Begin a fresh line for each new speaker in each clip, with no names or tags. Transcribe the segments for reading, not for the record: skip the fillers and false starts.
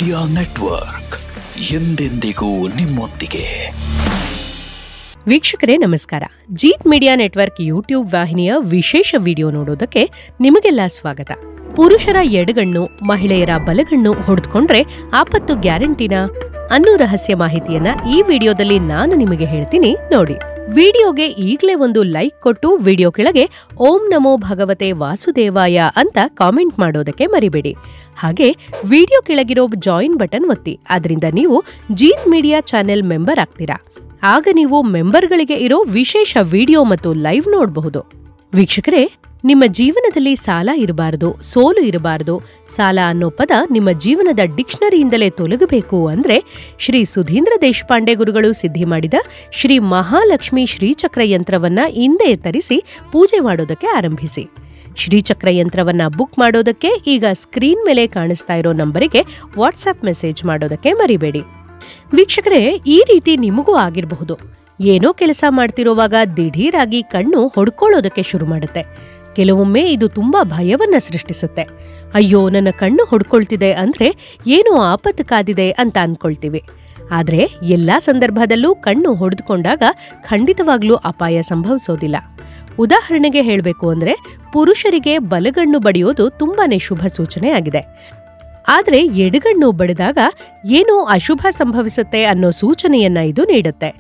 Media network ಎಂದೆಂದಿಗೂ ನಿಮ್ಮೊಂದಿಗೆ.
ವೀಕ್ಷಕರೇ ನಮಸ್ಕಾರ. ಜೀತ್ ಮೀಡಿಯಾ ನೆಟ್ವರ್ಕ್ ಯೂಟ್ಯೂಬ್ ವಾಹಿನಿಯ ವಿಶೇಷ ವಿಡಿಯೋ ನೋಡೋದಕ್ಕೆ ನಿಮಗೆಲ್ಲ ಸ್ವಾಗತ. ಪುರುಷರ ಎಡಗಣ್ಣು ಮಹಿಳೆಯರ ಬಲಗಣ್ಣು ಹೊಡೆದುಕೊಂಡ್ರೆ ಆಪತ್ತು ಗ್ಯಾರಂಟಿನಾ ಅನ್ನೋ ರಹಸ್ಯ ಮಾಹಿತಿಯನ್ನ ಈ ವಿಡಿಯೋದಲ್ಲಿ ನಾನು ನಿಮಗೆ ಹೇಳ್ತೀನಿ ನೋಡಿ. ವಿಡಿಯೋಗೆ ಈಗಲೇ ಒಂದು ಲೈಕ್ ಕೊಟ್ಟು ವಿಡಿಯೋ ಕೆಳಗೆ ಓಂ ನಮೋ ಭಗವತೆ ವಾಸುದೇವಾಯ ಅಂತ ಕಾಮೆಂಟ್ ಮಾಡೋದಕ್ಕೆ ಮರಿಬೇಡಿ. ಹಾಗೆ ವಿಡಿಯೋ ಕೆಳಗಿರೋ ಜಾಯಿನ್ ಬಟನ್ ಒತ್ತಿ. ಅದರಿಂದ ನೀವು ಜೀತ್ ಮೀಡಿಯಾ ಚಾನೆಲ್ ಮೆಂಬರ್ ಆಗ್ತೀರಾ. ಆಗ ನೀವು ಮೆಂಬರ್ಗಳಿಗೆ ಇರೋ ವಿಶೇಷ ವಿಡಿಯೋ ಮತ್ತು ಲೈವ್ ನೋಡಬಹುದು. ವೀಕ್ಷಕರೇ, ನಿಮ್ಮ ಜೀವನದಲ್ಲಿ ಸಾಲ ಇರಬಾರದು, ಸೋಲು ಇರಬಾರದು, ಸಾಲ ಅನ್ನೋ ಪದ ನಿಮ್ಮ ಜೀವನದ ಡಿಕ್ಷನರಿಯಿಂದಲೇ ತೊಲಗಬೇಕು ಅಂದ್ರೆ ಶ್ರೀ ಸುಧೀಂದ್ರ ದೇಶಪಾಂಡೆ ಗುರುಗಳು ಸಿದ್ಧಿ ಮಾಡಿದ ಶ್ರೀ ಮಹಾಲಕ್ಷ್ಮಿ ಶ್ರೀಚಕ್ರ ಯಂತ್ರವನ್ನ ಹಿಂದೆ ತರಿಸಿ ಪೂಜೆ ಮಾಡೋದಕ್ಕೆ ಆರಂಭಿಸಿ. ಶ್ರೀಚಕ್ರ ಯಂತ್ರವನ್ನ ಬುಕ್ ಮಾಡೋದಕ್ಕೆ ಈಗ ಸ್ಕ್ರೀನ್ ಮೇಲೆ ಕಾಣಿಸ್ತಾ ಇರೋ ನಂಬರಿಗೆ ವಾಟ್ಸ್ಆಪ್ ಮೆಸೇಜ್ ಮಾಡೋದಕ್ಕೆ ಮರಿಬೇಡಿ. ವೀಕ್ಷಕರೇ, ಈ ರೀತಿ ನಿಮಗೂ ಆಗಿರಬಹುದು. ಏನೋ ಕೆಲಸ ಮಾಡ್ತಿರೋವಾಗ ದಿಢೀರಾಗಿ ಕಣ್ಣು ಹೊಡ್ಕೊಳ್ಳೋದಕ್ಕೆ ಶುರು ಮಾಡುತ್ತೆ. ಕೆಲವೊಮ್ಮೆ ಇದು ತುಂಬಾ ಭಯವನ್ನ ಸೃಷ್ಟಿಸುತ್ತೆ. ಅಯ್ಯೋ, ನನ್ನ ಕಣ್ಣು ಹೊಡ್ಕೊಳ್ತಿದೆ ಅಂದ್ರೆ ಏನೋ ಆಪತ್ತು ಕಾದಿದೆ ಅಂತ ಅನ್ಕೊಳ್ತೀವಿ. ಆದ್ರೆ ಎಲ್ಲಾ ಸಂದರ್ಭದಲ್ಲೂ ಕಣ್ಣು ಹೊಡೆದುಕೊಂಡಾಗ ಖಂಡಿತವಾಗ್ಲೂ ಅಪಾಯ ಸಂಭವಿಸೋದಿಲ್ಲ. ಉದಾಹರಣೆಗೆ ಹೇಳಬೇಕು ಅಂದ್ರೆ, ಪುರುಷರಿಗೆ ಬಲಗಣ್ಣು ಬಡಿಯೋದು ತುಂಬಾನೇ ಶುಭ ಸೂಚನೆ ಆಗಿದೆ. ಆದ್ರೆ ಎಡಗಣ್ಣು ಬಡಿದಾಗ ಏನೋ ಅಶುಭ ಸಂಭವಿಸುತ್ತೆ ಅನ್ನೋ ಸೂಚನೆಯನ್ನ ಇದು ನೀಡುತ್ತೆ.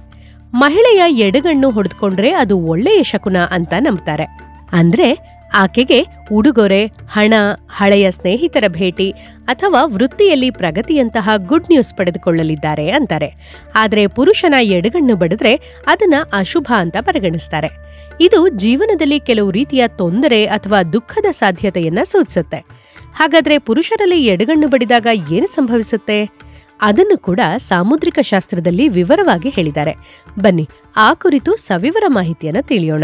ಮಹಿಳೆಯ ಎಡಗಣ್ಣು ಹೊಡೆದುಕೊಂಡ್ರೆ ಅದು ಒಳ್ಳೆಯ ಶಕುನ ಅಂತ ನಂಬ್ತಾರೆ. ಅಂದ್ರೆ ಆಕೆಗೆ ಉಡುಗೊರೆ, ಹಣ, ಹಳೆಯ ಸ್ನೇಹಿತರ ಭೇಟಿ ಅಥವಾ ವೃತ್ತಿಯಲ್ಲಿ ಪ್ರಗತಿಯಂತಹ ಗುಡ್ ನ್ಯೂಸ್ ಪಡೆದುಕೊಳ್ಳಲಿದ್ದಾರೆ ಅಂತಾರೆ. ಆದ್ರೆ ಪುರುಷನ ಎಡಗಣ್ಣು ಬಡಿದ್ರೆ ಅದನ್ನ ಅಶುಭ ಅಂತ ಪರಿಗಣಿಸ್ತಾರೆ. ಇದು ಜೀವನದಲ್ಲಿ ಕೆಲವು ರೀತಿಯ ತೊಂದರೆ ಅಥವಾ ದುಃಖದ ಸಾಧ್ಯತೆಯನ್ನ ಸೂಚಿಸುತ್ತೆ. ಹಾಗಾದ್ರೆ ಪುರುಷರಲ್ಲಿ ಎಡಗಣ್ಣು ಬಡಿದಾಗ ಏನು ಸಂಭವಿಸುತ್ತೆ? ಅದನ್ನು ಕೂಡ ಸಾಮುದ್ರಿಕ ಶಾಸ್ತ್ರದಲ್ಲಿ ವಿವರವಾಗಿ ಹೇಳಿದ್ದಾರೆ. ಬನ್ನಿ ಆ ಕುರಿತು ಸವಿವರ ಮಾಹಿತಿಯನ್ನ ತಿಳಿಯೋಣ.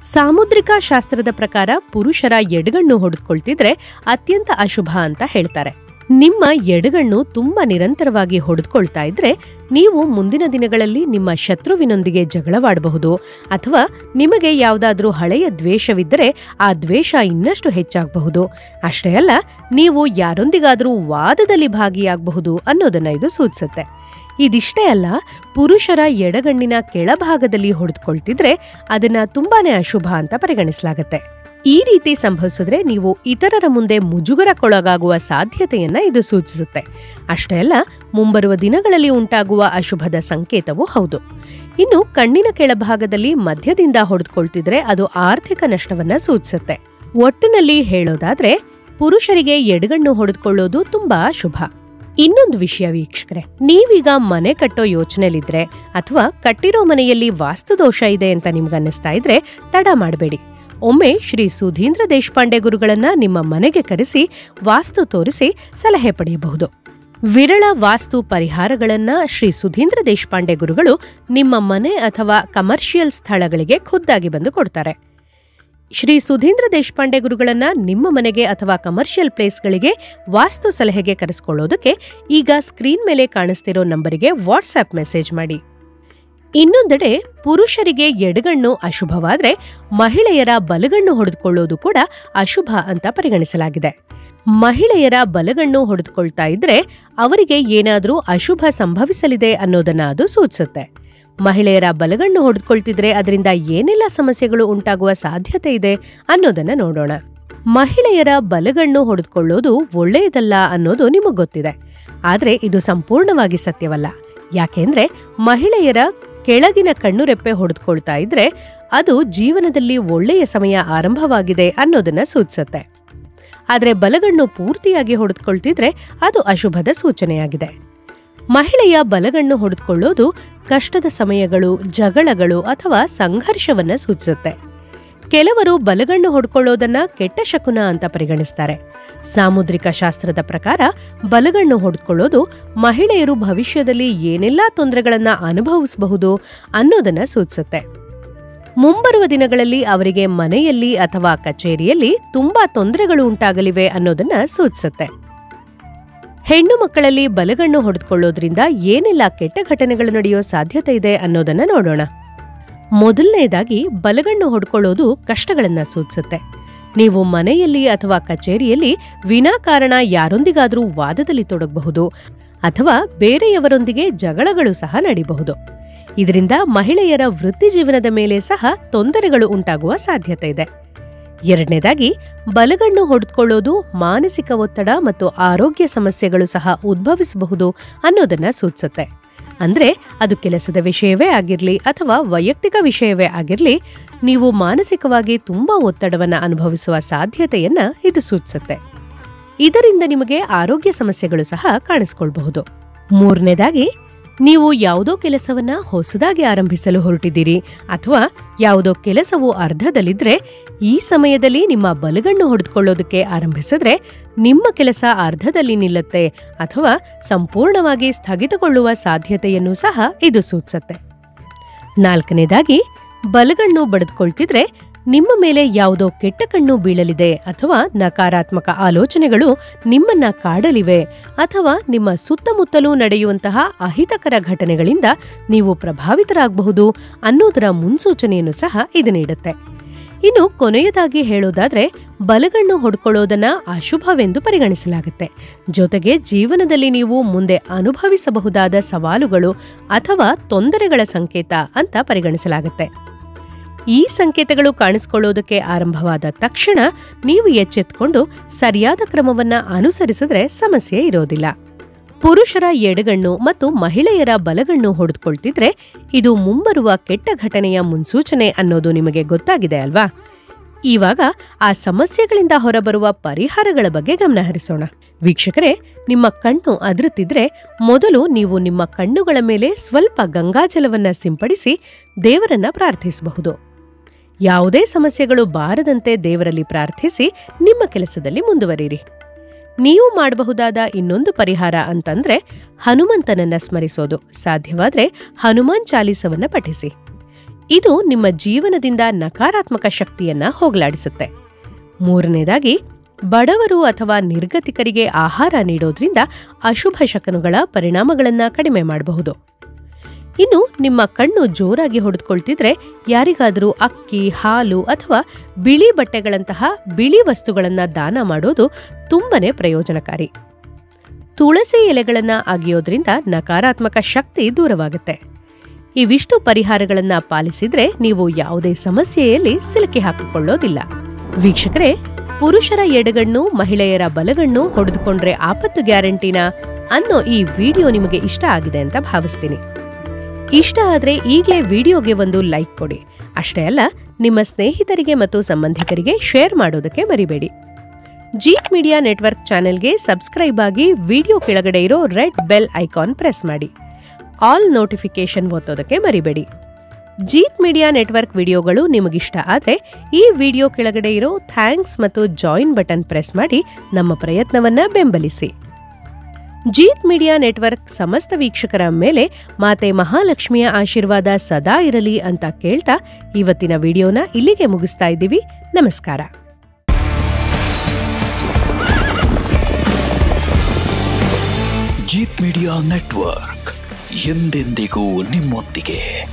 ಸಾಮುದ್ರಿಕ ಶಾಸ್ತ್ರದ ಪ್ರಕಾರ ಪುರುಷರ ಎಡಗಣ್ಣು ಹೊಡೆದುಕೊಳ್ತಿದ್ರೆ ಅತ್ಯಂತ ಅಶುಭ ಅಂತ ಹೇಳ್ತಾರೆ. ನಿಮ್ಮ ಎಡಗಣ್ಣು ತುಂಬಾ ನಿರಂತರವಾಗಿ ಹೊಡೆದುಕೊಳ್ತಾ ಇದ್ರೆ ನೀವು ಮುಂದಿನ ದಿನಗಳಲ್ಲಿ ನಿಮ್ಮ ಶತ್ರುವಿನೊಂದಿಗೆ ಜಗಳವಾಡಬಹುದು, ಅಥವಾ ನಿಮಗೆ ಯಾವುದಾದ್ರೂ ಹಳೆಯ ದ್ವೇಷವಿದ್ದರೆ ಆ ದ್ವೇಷ ಇನ್ನಷ್ಟು ಹೆಚ್ಚಾಗಬಹುದು. ಅಷ್ಟೇ ಅಲ್ಲ, ನೀವು ಯಾರೊಂದಿಗಾದ್ರೂ ವಾದದಲ್ಲಿ ಭಾಗಿಯಾಗಬಹುದು ಅನ್ನೋದನ್ನ ಇದು ಸೂಚಿಸುತ್ತೆ. ಇದಿಷ್ಟೇ ಅಲ್ಲ, ಪುರುಷರ ಎಡಗಣ್ಣಿನ ಕೆಳಭಾಗದಲ್ಲಿ ಹೊಡೆದುಕೊಳ್ತಿದ್ರೆ ಅದನ್ನ ತುಂಬಾನೇ ಅಶುಭ ಅಂತ ಪರಿಗಣಿಸಲಾಗುತ್ತೆ. ಈ ರೀತಿ ಸಂಭವಿಸಿದ್ರೆ ನೀವು ಇತರರ ಮುಂದೆ ಮುಜುಗರಕ್ಕೊಳಗಾಗುವ ಸಾಧ್ಯತೆಯನ್ನ ಇದು ಸೂಚಿಸುತ್ತೆ. ಅಷ್ಟೇ ಅಲ್ಲ, ಮುಂಬರುವ ದಿನಗಳಲ್ಲಿ ಉಂಟಾಗುವ ಅಶುಭದ ಸಂಕೇತವೂ ಹೌದು. ಇನ್ನು ಕಣ್ಣಿನ ಕೆಳಭಾಗದಲ್ಲಿ ಮಧ್ಯದಿಂದ ಹೊಡೆದುಕೊಳ್ತಿದ್ರೆ ಅದು ಆರ್ಥಿಕ ನಷ್ಟವನ್ನ ಸೂಚಿಸುತ್ತೆ. ಒಟ್ಟಿನಲ್ಲಿ ಹೇಳೋದಾದ್ರೆ ಪುರುಷರಿಗೆ ಎಡಗಣ್ಣು ಹೊಡೆದುಕೊಳ್ಳೋದು ತುಂಬಾ ಶುಭ. ಇನ್ನೊಂದು ವಿಷಯ ವೀಕ್ಷಕರೇ, ನೀವೀಗ ಮನೆ ಕಟ್ಟೋ ಯೋಚನೆಯಲ್ಲಿದ್ರೆ ಅಥವಾ ಕಟ್ಟಿರೋ ಮನೆಯಲ್ಲಿ ವಾಸ್ತುದೋಷ ಇದೆ ಅಂತ ನಿಮ್ಗನ್ನಿಸ್ತಾ ಇದ್ರೆ ತಡ ಮಾಡಬೇಡಿ. ಒಮ್ಮೆ ಶ್ರೀ ಸುಧೀಂದ್ರ ದೇಶಪಾಂಡೆ ಗುರುಗಳನ್ನ ನಿಮ್ಮ ಮನೆಗೆ ಕರೆಸಿ ವಾಸ್ತು ತೋರಿಸಿ ಸಲಹೆ ಪಡೆಯಬಹುದು. ವಿರಳ ವಾಸ್ತು ಪರಿಹಾರಗಳನ್ನ ಶ್ರೀ ಸುಧೀಂದ್ರ ದೇಶಪಾಂಡೆ ಗುರುಗಳು ನಿಮ್ಮ ಮನೆ ಅಥವಾ ಕಮರ್ಷಿಯಲ್ ಸ್ಥಳಗಳಿಗೆ ಖುದ್ದಾಗಿ ಬಂದು ಕೊಡ್ತಾರೆ. ಶ್ರೀ ಸುಧೀಂದ್ರ ದೇಶಪಾಂಡೆ ಗುರುಗಳನ್ನ ನಿಮ್ಮ ಮನೆಗೆ ಅಥವಾ ಕಮರ್ಷಿಯಲ್ ಪ್ಲೇಸ್ಗಳಿಗೆ ವಾಸ್ತು ಸಲಹೆಗೆ ಕರೆಸಿಕೊಳ್ಳೋದಕ್ಕೆ ಈಗ ಸ್ಕ್ರೀನ್ ಮೇಲೆ ಕಾಣಿಸ್ತಿರೋ ನಂಬರಿಗೆ ವಾಟ್ಸ್ಆಪ್ ಮೆಸೇಜ್ ಮಾಡಿ. ಇನ್ನೊಂದೆಡೆ ಪುರುಷರಿಗೆ ಎಡಗಣ್ಣು ಅಶುಭವಾದ್ರೆ ಮಹಿಳೆಯರ ಬಲಗಣ್ಣು ಹೊಡೆದುಕೊಳ್ಳೋದು ಕೂಡ ಅಶುಭ ಅಂತ ಪರಿಗಣಿಸಲಾಗಿದೆ. ಮಹಿಳೆಯರ ಬಲಗಣ್ಣು ಹೊಡೆದುಕೊಳ್ತಾ ಇದ್ರೆ ಅವರಿಗೆ ಏನಾದ್ರೂ ಅಶುಭ ಸಂಭವಿಸಲಿದೆ ಅನ್ನೋದನ್ನ ಅದು ಸೂಚಿಸುತ್ತೆ. ಮಹಿಳೆಯರ ಬಲಗಣ್ಣು ಹೊಡೆದುಕೊಳ್ತಿದ್ರೆ ಅದರಿಂದ ಏನೆಲ್ಲ ಸಮಸ್ಯೆಗಳು ಉಂಟಾಗುವ ಸಾಧ್ಯತೆ ಇದೆ ಅನ್ನೋದನ್ನ ನೋಡೋಣ. ಮಹಿಳೆಯರ ಬಲಗಣ್ಣು ಹೊಡೆದುಕೊಳ್ಳೋದು ಒಳ್ಳೆಯದಲ್ಲ ಅನ್ನೋದು ನಿಮಗ್ ಗೊತ್ತಿದೆ. ಆದ್ರೆ ಇದು ಸಂಪೂರ್ಣವಾಗಿ ಸತ್ಯವಲ್ಲ. ಯಾಕೆಂದ್ರೆ ಮಹಿಳೆಯರ ಕೆಳಗಿನ ಕಣ್ಣುರೆಪ್ಪೆ ಹೊಡೆದುಕೊಳ್ತಾ ಇದ್ರೆ ಅದು ಜೀವನದಲ್ಲಿ ಒಳ್ಳೆಯ ಸಮಯ ಆರಂಭವಾಗಿದೆ ಅನ್ನೋದನ್ನ ಸೂಚಿಸುತ್ತೆ. ಆದ್ರೆ ಬಲಗಣ್ಣು ಪೂರ್ತಿಯಾಗಿ ಹೊಡೆದುಕೊಳ್ತಿದ್ರೆ ಅದು ಅಶುಭದ ಸೂಚನೆಯಾಗಿದೆ. ಮಹಿಳೆಯ ಬಲಗಣ್ಣು ಹೊಡೆದುಕೊಳ್ಳೋದು ಕಷ್ಟದ ಸಮಯಗಳು, ಜಗಳಗಳು ಅಥವಾ ಸಂಘರ್ಷವನ್ನ ಸೂಚಿಸುತ್ತೆ. ಕೆಲವರು ಬಲಗಣ್ಣು ಹೊಡ್ಕೊಳ್ಳೋದನ್ನ ಕೆಟ್ಟ ಶಕುನ ಅಂತ ಪರಿಗಣಿಸ್ತಾರೆ. ಸಾಮುದ್ರಿಕ ಶಾಸ್ತ್ರದ ಪ್ರಕಾರ ಬಲಗಣ್ಣು ಹೊಡೆದುಕೊಳ್ಳೋದು ಮಹಿಳೆಯರು ಭವಿಷ್ಯದಲ್ಲಿ ಏನೆಲ್ಲಾ ತೊಂದರೆಗಳನ್ನ ಅನುಭವಿಸಬಹುದು ಅನ್ನೋದನ್ನ ಸೂಚಿಸುತ್ತೆ. ಮುಂಬರುವ ದಿನಗಳಲ್ಲಿ ಅವರಿಗೆ ಮನೆಯಲ್ಲಿ ಅಥವಾ ಕಚೇರಿಯಲ್ಲಿ ತುಂಬಾ ತೊಂದರೆಗಳು ಉಂಟಾಗಲಿವೆ ಅನ್ನೋದನ್ನ ಸೂಚಿಸುತ್ತೆ. ಹೆಣ್ಣು ಮಕ್ಕಳಲ್ಲಿ ಬಲಗಣ್ಣು ಹೊಡೆದುಕೊಳ್ಳೋದ್ರಿಂದ ಏನೆಲ್ಲ ಕೆಟ್ಟ ಘಟನೆಗಳು ನಡೆಯೋ ಸಾಧ್ಯತೆ ಇದೆ ಅನ್ನೋದನ್ನ ನೋಡೋಣ. ಮೊದಲನೇದಾಗಿ ಬಲಗಣ್ಣು ಹೊಡ್ಕೊಳ್ಳೋದು ಕಷ್ಟಗಳನ್ನ ಸೂಚಿಸುತ್ತೆ. ನೀವು ಮನೆಯಲ್ಲಿ ಅಥವಾ ಕಚೇರಿಯಲ್ಲಿ ವಿನಾಕಾರಣ ಯಾರೊಂದಿಗಾದ್ರೂ ವಾದದಲ್ಲಿ ತೊಡಗಬಹುದು ಅಥವಾ ಬೇರೆಯವರೊಂದಿಗೆ ಜಗಳಗಳು ಸಹ ನಡೆಯಬಹುದು. ಇದರಿಂದ ಮಹಿಳೆಯರ ವೃತ್ತಿ ಜೀವನದ ಮೇಲೆ ಸಹ ತೊಂದರೆಗಳು ಉಂಟಾಗುವ ಸಾಧ್ಯತೆ ಇದೆ. ಎರಡನೇದಾಗಿ, ಬಲಗಣ್ಣು ಹೊಡೆದುಕೊಳ್ಳೋದು ಮಾನಸಿಕ ಒತ್ತಡ ಮತ್ತು ಆರೋಗ್ಯ ಸಮಸ್ಯೆಗಳು ಸಹ ಉದ್ಭವಿಸಬಹುದು ಅನ್ನೋದನ್ನ ಸೂಚಿಸುತ್ತೆ. ಅಂದ್ರೆ ಅದು ಕೆಲಸದ ವಿಷಯವೇ ಆಗಿರ್ಲಿ ಅಥವಾ ವೈಯಕ್ತಿಕ ವಿಷಯವೇ ಆಗಿರ್ಲಿ, ನೀವು ಮಾನಸಿಕವಾಗಿ ತುಂಬಾ ಒತ್ತಡವನ್ನ ಅನುಭವಿಸುವ ಸಾಧ್ಯತೆಯನ್ನ ಇದು ಸೂಚಿಸುತ್ತೆ. ಇದರಿಂದ ನಿಮಗೆ ಆರೋಗ್ಯ ಸಮಸ್ಯೆಗಳು ಸಹ ಕಾಣಿಸ್ಕೊಳ್ಬಹುದು. ಮೂರನೇದಾಗಿ, ನೀವು ಯಾವುದೋ ಕೆಲಸವನ್ನ ಹೊಸದಾಗಿ ಆರಂಭಿಸಲು ಹೊರಟಿದ್ದೀರಿ ಅಥವಾ ಯಾವುದೋ ಕೆಲಸವು ಅರ್ಧದಲ್ಲಿದ್ರೆ ಈ ಸಮಯದಲ್ಲಿ ನಿಮ್ಮ ಬಲಗಣ್ಣು ಹೊಡೆದುಕೊಳ್ಳೋದಕ್ಕೆ ಆರಂಭಿಸಿದ್ರೆ ನಿಮ್ಮ ಕೆಲಸ ಅರ್ಧದಲ್ಲಿ ನಿಲ್ಲುತ್ತೆ ಅಥವಾ ಸಂಪೂರ್ಣವಾಗಿ ಸ್ಥಗಿತಗೊಳ್ಳುವ ಸಾಧ್ಯತೆಯನ್ನು ಸಹ ಇದು ಸೂಚಿಸುತ್ತೆ. ನಾಲ್ಕನೇದಾಗಿ, ಬಲಗಣ್ಣು ಬಡಿದುಕೊಳ್ತಿದ್ರೆ ನಿಮ್ಮ ಮೇಲೆ ಯಾವುದೋ ಕೆಟ್ಟ ಕಣ್ಣು ಬೀಳಲಿದೆ ಅಥವಾ ನಕಾರಾತ್ಮಕ ಆಲೋಚನೆಗಳು ನಿಮ್ಮನ್ನ ಕಾಡಲಿವೆ ಅಥವಾ ನಿಮ್ಮ ಸುತ್ತಮುತ್ತಲೂ ನಡೆಯುವಂತಹ ಅಹಿತಕರ ಘಟನೆಗಳಿಂದ ನೀವು ಪ್ರಭಾವಿತರಾಗಬಹುದು ಅನ್ನೋದರ ಮುನ್ಸೂಚನೆಯನ್ನು ಸಹ ಇದು ನೀಡುತ್ತೆ. ಇನ್ನು ಕೊನೆಯದಾಗಿ ಹೇಳೋದಾದ್ರೆ, ಬಲಗಣ್ಣು ಹೊಡ್ಕೊಳ್ಳೋದನ್ನ ಅಶುಭವೆಂದು ಪರಿಗಣಿಸಲಾಗುತ್ತೆ. ಜೊತೆಗೆ ಜೀವನದಲ್ಲಿ ನೀವು ಮುಂದೆ ಅನುಭವಿಸಬಹುದಾದ ಸವಾಲುಗಳು ಅಥವಾ ತೊಂದರೆಗಳ ಸಂಕೇತ ಅಂತ ಪರಿಗಣಿಸಲಾಗುತ್ತೆ. ಈ ಸಂಕೇತಗಳು ಕಾಣಿಸಿಕೊಳ್ಳೋದಕ್ಕೆ ಆರಂಭವಾದ ತಕ್ಷಣ ನೀವು ಎಚ್ಚೆತ್ತುಕೊಂಡು ಸರಿಯಾದ ಕ್ರಮವನ್ನ ಅನುಸರಿಸಿದ್ರೆ ಸಮಸ್ಯೆ ಇರೋದಿಲ್ಲ. ಪುರುಷರ ಎಡಗಣ್ಣು ಮತ್ತು ಮಹಿಳೆಯರ ಬಲಗಣ್ಣು ಹೊಡೆದುಕೊಳ್ತಿದ್ರೆ ಇದು ಮುಂಬರುವ ಕೆಟ್ಟ ಘಟನೆಯ ಮುನ್ಸೂಚನೆ ಅನ್ನೋದು ನಿಮಗೆ ಗೊತ್ತಾಗಿದೆ ಅಲ್ವಾ? ಇವಾಗ ಆ ಸಮಸ್ಯೆಗಳಿಂದ ಹೊರಬರುವ ಪರಿಹಾರಗಳ ಬಗ್ಗೆ ಗಮನ ಹರಿಸೋಣ. ವೀಕ್ಷಕರೇ, ನಿಮ್ಮ ಕಣ್ಣು ಅದ್ರುತ್ತಿದ್ರೆ ಮೊದಲು ನೀವು ನಿಮ್ಮ ಕಣ್ಣುಗಳ ಮೇಲೆ ಸ್ವಲ್ಪ ಗಂಗಾಜಲವನ್ನ ಸಿಂಪಡಿಸಿ ದೇವರನ್ನ ಪ್ರಾರ್ಥಿಸಬಹುದು. ಯಾವುದೇ ಸಮಸ್ಯೆಗಳು ಬಾರದಂತೆ ದೇವರಲ್ಲಿ ಪ್ರಾರ್ಥಿಸಿ ನಿಮ್ಮ ಕೆಲಸದಲ್ಲಿ ಮುಂದುವರಿಯಿರಿ. ನೀವು ಮಾಡಬಹುದಾದ ಇನ್ನೊಂದು ಪರಿಹಾರ ಅಂತಂದ್ರೆ ಹನುಮಂತನನ್ನ ಸ್ಮರಿಸೋದು. ಸಾಧ್ಯವಾದ್ರೆ ಹನುಮಾನ್ ಚಾಲೀಸವನ್ನ ಪಠಿಸಿ. ಇದು ನಿಮ್ಮ ಜೀವನದಿಂದ ನಕಾರಾತ್ಮಕ ಶಕ್ತಿಯನ್ನ ಹೋಗಲಾಡಿಸುತ್ತೆ. ಮೂರನೇದಾಗಿ, ಬಡವರು ಅಥವಾ ನಿರ್ಗತಿಕರಿಗೆ ಆಹಾರ ನೀಡೋದ್ರಿಂದ ಅಶುಭ ಶಕುನಗಳ ಪರಿಣಾಮಗಳನ್ನ ಕಡಿಮೆ ಮಾಡಬಹುದು. ಇನ್ನು ನಿಮ್ಮ ಕಣ್ಣು ಜೋರಾಗಿ ಹೊಡೆದುಕೊಳ್ತಿದ್ರೆ ಯಾರಿಗಾದರೂ ಅಕ್ಕಿ, ಹಾಲು ಅಥವಾ ಬಿಳಿ ಬಟ್ಟೆಗಳಂತಹ ಬಿಳಿ ವಸ್ತುಗಳನ್ನ ದಾನ ಮಾಡೋದು ತುಂಬಾನೇ ಪ್ರಯೋಜನಕಾರಿ. ತುಳಸಿ ಎಲೆಗಳನ್ನ ಅಗಿಯೋದ್ರಿಂದ ನಕಾರಾತ್ಮಕ ಶಕ್ತಿ ದೂರವಾಗುತ್ತೆ. ಇವಿಷ್ಟು ಪರಿಹಾರಗಳನ್ನ ಪಾಲಿಸಿದ್ರೆ ನೀವು ಯಾವುದೇ ಸಮಸ್ಯೆಯಲ್ಲಿ ಸಿಲುಕಿ ಹಾಕಿಕೊಳ್ಳೋದಿಲ್ಲ. ವೀಕ್ಷಕರೇ, ಪುರುಷರ ಎಡಗಣ್ಣು ಮಹಿಳೆಯರ ಬಲಗಣ್ಣು ಹೊಡೆದುಕೊಂಡ್ರೆ ಆಪತ್ತು ಗ್ಯಾರಂಟಿನಾ ಅನ್ನೋ ಈ ವಿಡಿಯೋ ನಿಮಗೆ ಇಷ್ಟ ಆಗಿದೆ ಅಂತ ಭಾವಿಸ್ತೀನಿ. ಇಷ್ಟ ಆದ್ರೆ ಈಗಲೇ ವಿಡಿಯೋಗೆ ಒಂದು ಲೈಕ್ ಕೊಡಿ. ಅಷ್ಟೇ ಅಲ್ಲ, ನಿಮ್ಮ ಸ್ನೇಹಿತರಿಗೆ ಮತ್ತು ಸಂಬಂಧಿಕರಿಗೆ ಶೇರ್ ಮಾಡೋದಕ್ಕೆ ಮರಿಬೇಡಿ. ಜೀತ್ ಮೀಡಿಯಾ ನೆಟ್ವರ್ಕ್ ಚಾನೆಲ್ಗೆ ಸಬ್ಸ್ಕ್ರೈಬ್ ಆಗಿ ವಿಡಿಯೋ ಕೆಳಗಡೆ ಇರೋ ರೆಡ್ ಬೆಲ್ ಐಕಾನ್ ಪ್ರೆಸ್ ಮಾಡಿ. ಆಲ್ ನೋಟಿಫಿಕೇಶನ್ ಒತ್ತೋದಕ್ಕೆ ಮರಿಬೇಡಿ. ಜೀತ್ ಮೀಡಿಯಾ ನೆಟ್ವರ್ಕ್ ವಿಡಿಯೋಗಳು ನಿಮಗಿಷ್ಟ ಆದ್ರೆ ಈ ವಿಡಿಯೋ ಕೆಳಗಡೆ ಇರೋ ಥ್ಯಾಂಕ್ಸ್ ಮತ್ತು ಜಾಯಿನ್ ಬಟನ್ ಪ್ರೆಸ್ ಮಾಡಿ ನಮ್ಮ ಪ್ರಯತ್ನವನ್ನ ಬೆಂಬಲಿಸಿ. ಜೀತ್ ಮೀಡಿಯಾ ನೆಟ್ವರ್ಕ್ ಸಮಸ್ತ ವೀಕ್ಷಕರ ಮೇಲೆ ಮಾತೆ ಮಹಾಲಕ್ಷ್ಮಿಯ ಆಶೀರ್ವಾದ ಸದಾ ಇರಲಿ ಅಂತ ಕೇಳ್ತಾ ಇವತ್ತಿನ ವಿಡಿಯೋನ ಇಲ್ಲಿಗೆ ಮುಗಿಸ್ತಾ ಇದ್ದೀವಿ. ನಮಸ್ಕಾರ.
ಜೀತ್ ಮೀಡಿಯಾ ನೆಟ್ವರ್ಕ್ ಎಂದೆಂದಿಗೂ ನಿಮ್ಮೊಂದಿಗೆ.